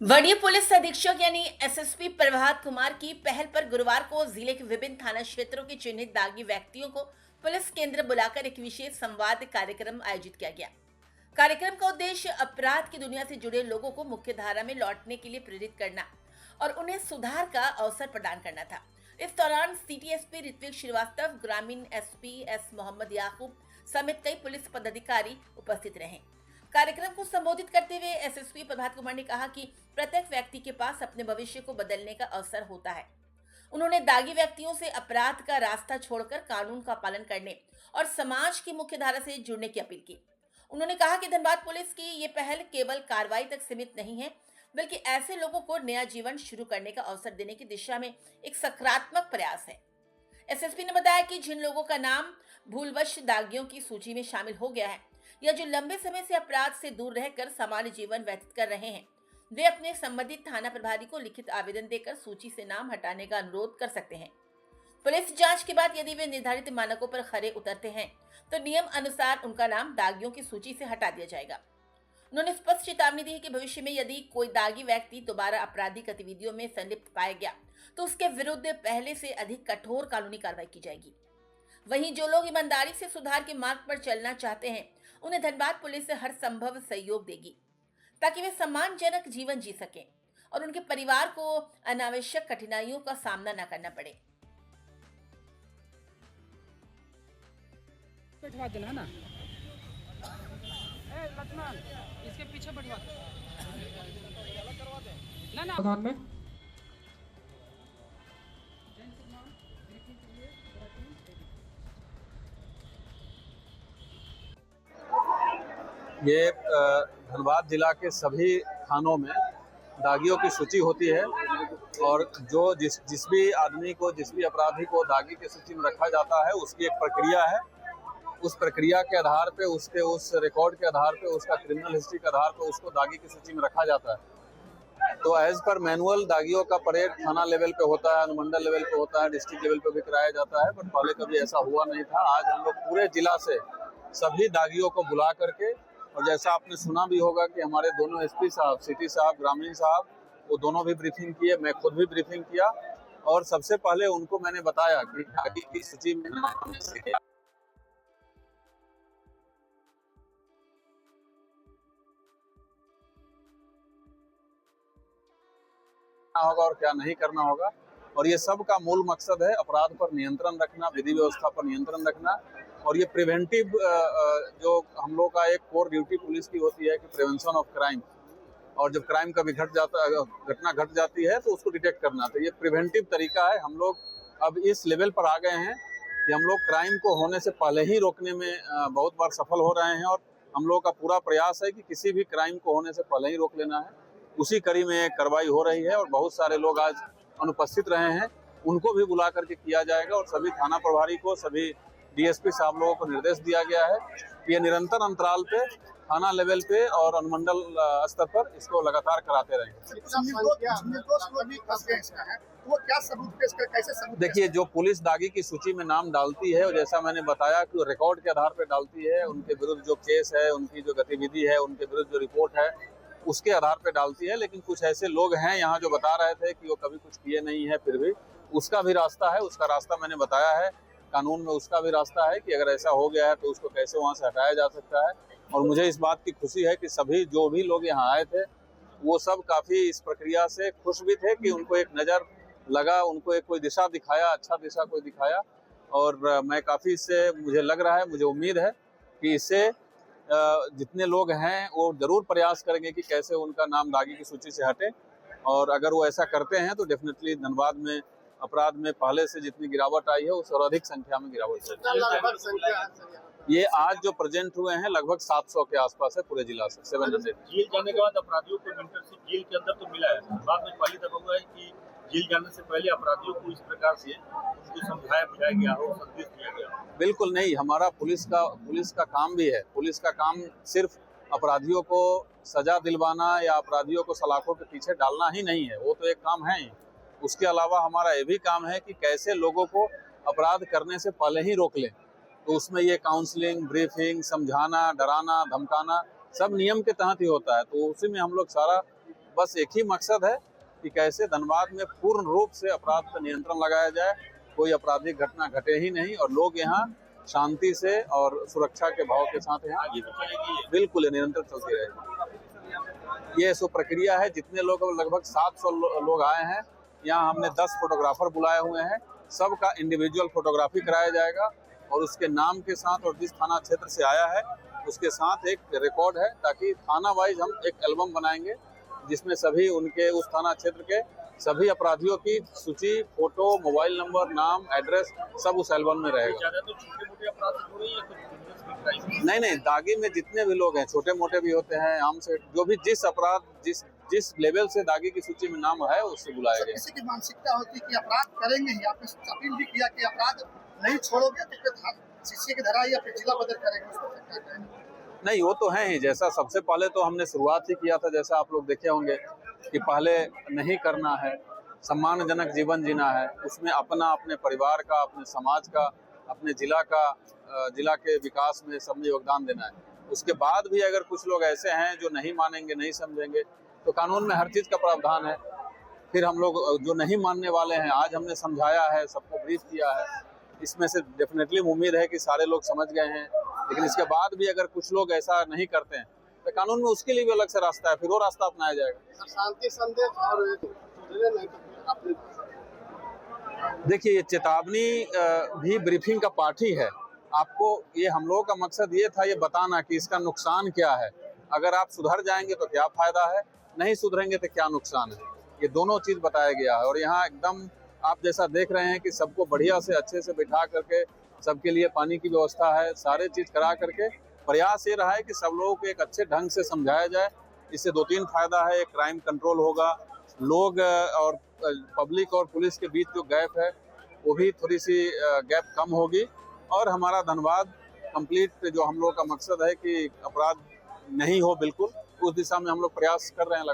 वरीय पुलिस अधीक्षक यानी एसएसपी प्रभात कुमार की पहल पर गुरुवार को जिले के विभिन्न थाना क्षेत्रों के चिन्हित दागी व्यक्तियों को पुलिस केंद्र बुलाकर एक विशेष संवाद कार्यक्रम आयोजित किया गया। कार्यक्रम का उद्देश्य अपराध की दुनिया से जुड़े लोगों को मुख्य धारा में लौटने के लिए प्रेरित करना और उन्हें सुधार का अवसर प्रदान करना था। इस दौरान सिटी एसपी ऋत्विक श्रीवास्तव, ग्रामीण एसपी एस मोहम्मद याकूब समेत कई पुलिस पदाधिकारी उपस्थित रहे। कार्यक्रम को संबोधित करते हुए एसएसपी प्रभात कुमार ने कहा कि प्रत्येक व्यक्ति के पास अपने भविष्य को बदलने का अवसर होता है। उन्होंने दागी व्यक्तियों से अपराध का रास्ता छोड़कर कानून का पालन करने और समाज की मुख्य धारा से जुड़ने की अपील की। उन्होंने कहा कि धनबाद पुलिस की ये पहल केवल कार्रवाई तक सीमित नहीं है, बल्कि ऐसे लोगों को नया जीवन शुरू करने का अवसर देने की दिशा में एक सकारात्मक प्रयास है। एसएसपी ने बताया कि जिन लोगों का नाम भूलवश दागियों की सूची में शामिल हो गया है या जो लंबे समय से अपराध से दूर रहकर सामान्य जीवन व्यतीत कर रहे हैं, वे अपने संबंधित थाना प्रभारी को लिखित आवेदन देकर सूची से नाम हटाने का अनुरोध कर सकते हैं। पुलिस जांच के बाद यदि वे निर्धारित मानकों पर खरे उतरते हैं तो नियम अनुसार उनका नाम दागियों की सूची से हटा दिया जाएगा। उन्होंने स्पष्ट चेतावनी दी है कि भविष्य में यदि कोई दागी व्यक्ति दोबारा आपराधिक गतिविधियों में संलिप्त पाया गया तो उसके विरुद्ध पहले से अधिक कठोर कानूनी कार्रवाई की जाएगी। वहीं जो लोग ईमानदारी से सुधार के मार्ग पर चलना चाहते हैं, उन्हें धनबाद पुलिस हर संभव सहयोग देगी ताकि वे सम्मानजनक जीवन जी सकें और उनके परिवार को अनावश्यक कठिनाइयों का सामना न करना पड़े। बैठवा देना है ना। ए लक्ष्मण, इसके पीछे बैठवा दे। ना ना प्रधान में ये धनबाद जिला के सभी थानों में दागियों की सूची होती है और जो जिस भी आदमी को, जिस भी अपराधी को दागी की सूची में रखा जाता है, उसकी एक प्रक्रिया है। उस प्रक्रिया के आधार पे, उसके उस रिकॉर्ड के आधार पे, उसका क्रिमिनल हिस्ट्री के आधार पे उसको दागी की सूची में रखा जाता है। तो एज पर मैनुअल दागियों का परेड थाना लेवल पे होता है, अनुमंडल लेवल पे होता है, डिस्ट्रिक्ट लेवल पे भी कराया जाता है, बट पहले कभी ऐसा हुआ नहीं था। आज हम लोग पूरे जिला से सभी दागियों को बुला करके, और जैसा आपने सुना भी होगा कि हमारे दोनों एसपी साहब, सिटी साहब, ग्रामीण साहब, वो दोनों भी ब्रीफिंग किए, मैं खुद भी ब्रीफिंग किया और सबसे पहले उनको मैंने बताया कि दागी की सूची में होगा और क्या नहीं करना होगा। और ये सब का मूल मकसद है अपराध पर नियंत्रण रखना, विधि व्यवस्था पर नियंत्रण रखना। और ये प्रिवेंटिव जो हम लोग का एक कोर ड्यूटी पुलिस की होती है कि प्रिवेंशन ऑफ क्राइम, और जब क्राइम कभी घटना घट जाती है तो उसको डिटेक्ट करना। तो ये प्रिवेंटिव तरीका है। हम लोग अब इस लेवल पर आ गए हैं कि हम लोग क्राइम को होने से पहले ही रोकने में बहुत बार सफल हो रहे हैं और हम लोग का पूरा प्रयास है कि किसी भी क्राइम को होने से पहले ही रोक लेना है। उसी कड़ी में कार्रवाई हो रही है और बहुत सारे लोग आज अनुपस्थित रहे हैं, उनको भी बुला करके किया जाएगा। और सभी थाना प्रभारी को, सभी डीएसपी साहब लोगों को निर्देश दिया गया है कि ये निरंतर अंतराल पे थाना लेवल पे और अनुमंडल स्तर पर इसको लगातार कराते रहेंगे। देखिए, जो पुलिस दागी की सूची में नाम डालती है, और जैसा मैंने बताया कि रिकॉर्ड के आधार पर डालती है, उनके विरुद्ध जो केस है, उनकी जो गतिविधि है, उनके विरुद्ध जो रिपोर्ट है, उसके आधार पर डालती है। लेकिन कुछ ऐसे लोग हैं यहाँ जो बता रहे थे कि वो कभी कुछ किए नहीं है, फिर भी उसका भी रास्ता है। उसका रास्ता मैंने बताया है, कानून में उसका भी रास्ता है कि अगर ऐसा हो गया है तो उसको कैसे वहाँ से हटाया जा सकता है। और मुझे इस बात की खुशी है कि सभी जो भी लोग यहाँ आए थे वो सब काफ़ी इस प्रक्रिया से खुश भी थे कि उनको एक नज़र लगा, उनको एक कोई दिशा दिखाया, अच्छा दिशा कोई दिखाया। और मैं काफ़ी इससे, मुझे लग रहा है, मुझे उम्मीद है कि इससे जितने लोग हैं वो ज़रूर प्रयास करेंगे कि कैसे उनका नाम दागी की सूची से हटे। और अगर वो ऐसा करते हैं तो डेफिनेटली धनबाद में अपराध में पहले से जितनी गिरावट आई है उससे और अधिक संख्या में गिरावट आई। ये आज जो प्रेजेंट हुए हैं लगभग 700 के आसपास है पूरे जिला से, 700। जेल जाने के बाद अपराधियों को मेंटरशिप जेल के अंदर तो मिला है, बाद में पहली दफा हुआ है कि जेल जाने से पहले अपराधियों को इस प्रकार से उनको समझाया बुझाया गया हो, संदेश दिया गया हो। बिल्कुल नहीं, हमारा पुलिस का काम भी है। पुलिस का काम सिर्फ अपराधियों को सजा दिलवाना या अपराधियों को सलाखों के पीछे डालना ही नहीं है, वो तो एक काम है ही। उसके अलावा हमारा ये भी काम है कि कैसे लोगों को अपराध करने से पहले ही रोक लें। तो उसमें ये काउंसलिंग, ब्रीफिंग, समझाना, डराना, धमकाना सब नियम के तहत ही होता है। तो उसी में हम लोग सारा बस एक ही मकसद है कि कैसे धनबाद में पूर्ण रूप से अपराध पर नियंत्रण लगाया जाए, कोई आपराधिक घटना घटे ही नहीं और लोग यहाँ शांति से और सुरक्षा के भाव के साथ यहाँ आगे तो चलेगी। बिल्कुल निरंतर चलती रहेगी। ये सो प्रक्रिया है। जितने लोग लगभग 700 लोग आए हैं, यहाँ हमने 10 फोटोग्राफर बुलाए हुए हैं। सबका इंडिविजुअल फोटोग्राफी कराया जाएगा और उसके नाम के साथ और जिस थाना क्षेत्र से आया है उसके साथ एक रिकॉर्ड है, ताकि थाना वाइज हम एक एल्बम बनाएंगे जिसमें सभी उनके उस थाना क्षेत्र के सभी अपराधियों की सूची, फोटो, मोबाइल नंबर, नाम, एड्रेस सब उस एल्बम में रहेगा। ज्यादा तो छोटे मोटे अपराध हो रही है या कुछ बिजनेस भी क्राइम? नहीं, दागी में जितने भी लोग हैं, छोटे मोटे भी होते हैं, आम से जो भी जिस अपराध जिस लेवल से दागी की सूची में नाम है उससे बुलाया गया। किसी की मानसिकता होती है कि अपराध करेंगे ही, आपने अपील भी किया कि अपराध नहीं छोड़ोगे तो फिर शीशे की धरा या फिर जिला बदल करेंगे, उसको क्या कहेंगे? नहीं, वो तो है ही। जैसा सबसे पहले तो हमने शुरुआत ही किया था, जैसा आप लोग देखे होंगे कि पहले नहीं करना है, सम्मानजनक जीवन जीना है, उसमें अपने परिवार का, अपने समाज का, अपने जिला के विकास में सब में योगदान देना है। उसके बाद भी अगर कुछ लोग ऐसे हैं जो नहीं मानेंगे, नहीं समझेंगे, तो कानून में हर चीज़ का प्रावधान है। फिर हम लोग जो नहीं मानने वाले हैं, आज हमने समझाया है, सबको ब्रीफ किया है, इसमें से डेफिनेटली उम्मीद है कि सारे लोग समझ गए हैं। लेकिन इसके बाद भी अगर कुछ लोग ऐसा नहीं करते हैं तो कानून में उसके लिए भी अलग से रास्ता है, फिर वो रास्ता अपनाया जाएगा। शांति संदेश और नहीं तो आपने देखिए, ये चेतावनी भी ब्रीफिंग का पार्ट ही है। आपको ये हम लोगों का मकसद ये था, ये बताना कि इसका नुकसान क्या है, अगर आप सुधर जाएंगे तो क्या फायदा है, नहीं सुधरेंगे तो क्या नुकसान है, ये दोनों चीज बताया गया है। और यहाँ एकदम आप जैसा देख रहे हैं कि सबको बढ़िया से अच्छे से बिठा करके सबके लिए पानी की व्यवस्था है, सारे चीज करा करके प्रयास ये रहा है कि सब लोगों को एक अच्छे ढंग से समझाया जाए। इससे 2-3 फायदा है। एक, क्राइम कंट्रोल होगा, लोग और पब्लिक और पुलिस के बीच जो गैप है वो भी थोड़ी सी गैप कम होगी और हमारा धनबाद कंप्लीट जो हम लोग का मकसद है कि अपराध नहीं हो बिल्कुल, उस दिशा में हम लोग प्रयास कर रहे हैं लगातार।